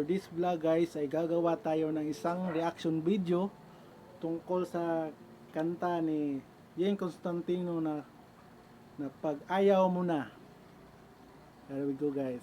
For this vlog guys ay gagawa tayo ng isang reaction video tungkol sa kanta ni Yeng Constantino na Pag Ayaw Mo Na. Here we go guys.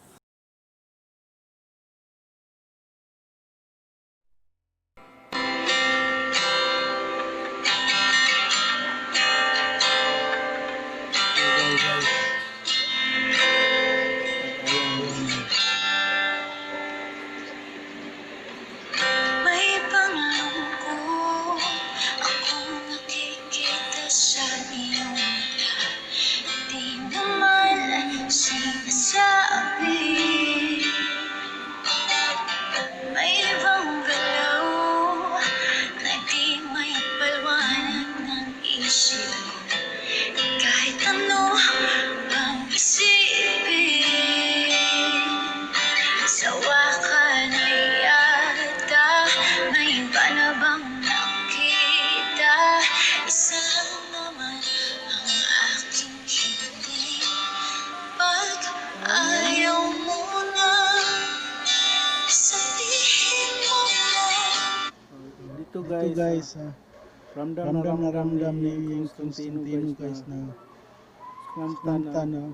Dito guys, ramdam ni Yeng Constantino guys na kanta na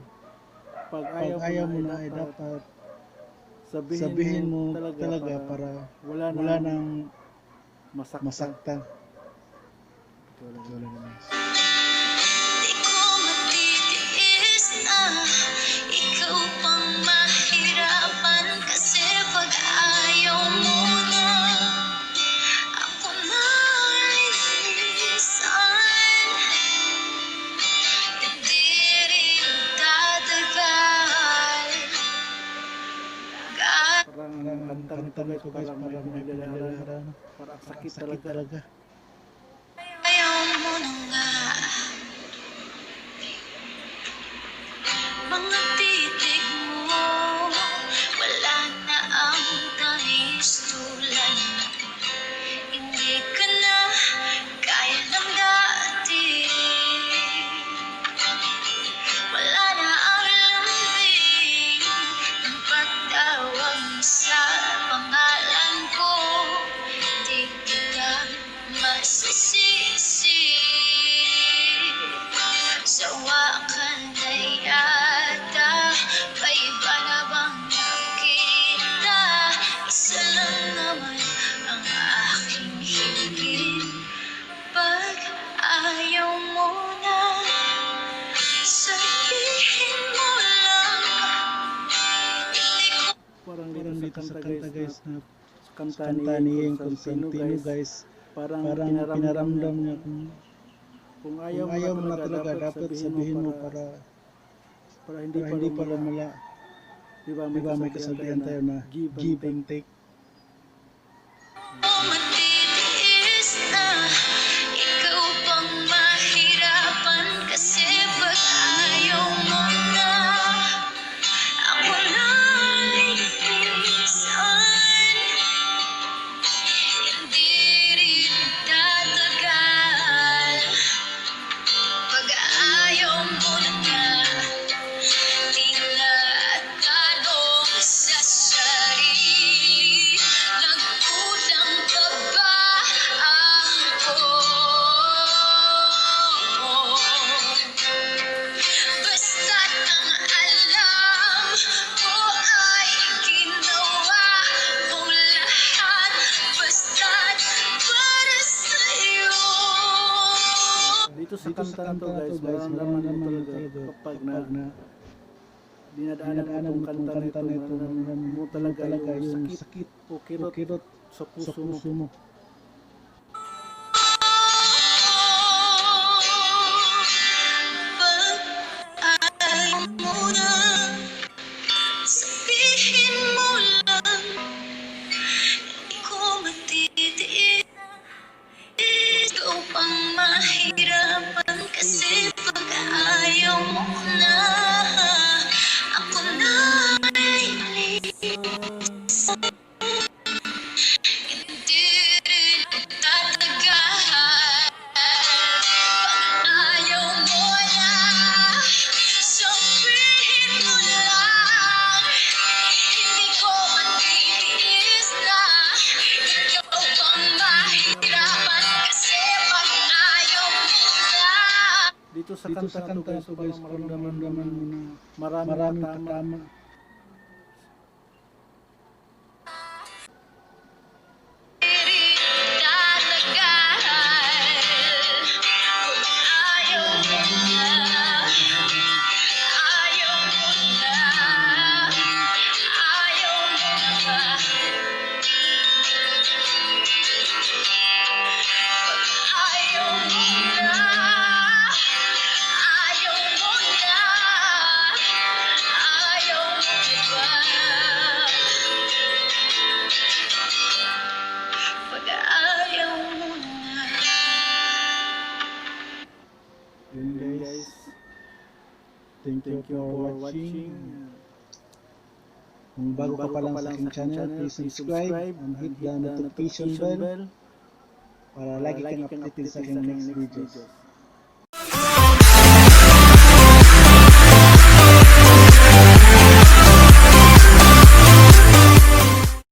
pag ayaw mo na ay dapat sabihin mo talaga para wala nang masaktan. Wala naman. Di ko matitiis na ikaw pang mahirapan kasi pag ayaw mo na ako na lilisan. Hindi rin tatagal. Parang kanta nito guys, parang may naglalaro, parang sakit talaga. Ayaw mo na nga. Mga titig mo wala na ang tamis tulad mo. Hindi ka na gaya ng dati. Wala na ang lambing ng pagtawag mo sa pangalan ko. Di kita masisisi. Sawa ka na yata, may iba na bang nakita? Isa lang naman ang aking hingin. Pag ayaw mo na, sabihin mo lang. Parang dito sa kanta guys na kanta ni Yeng Constantino guys, parang pinaramdam niya kung ayaw mo na talaga dapat sabihin mo para hindi pa lumala. Diba may kasabihan tayo na give and take. Matitiis na ikaw pang mahirapan kasi pag ayaw mo na ako na lilisan. Hindi rin tatagal. Pag ayaw mo na nga, tila tanong sa sarili, nagkulang pa ba ako? Basta't ang alam ko ay ginawa kong lahat, basta't para sa'yo. Dito sa kanta na to guys, maramdaman mo talaga kapag na dinadaanan mo itong kanta na ito, maramdaman mo talaga yung sakit o kirot sa puso mo. Pag ayaw mo na, sabihin mo lang. Di ko matitiis. Ikaw pang mahirapan kasi pag ayaw mo na ako na lilisan. Hindi rin tatagal. Pag ayaw mo na, sabihin mo lang. Hindi ko matitiis dito sa kanta na to guys, parang maramdaman mo na maraming patama. Yun guys, thank you for watching. Kung bago ka pa lang sa aking channel, please subscribe and hit the notification bell para lagi kang updated sa aking next videos.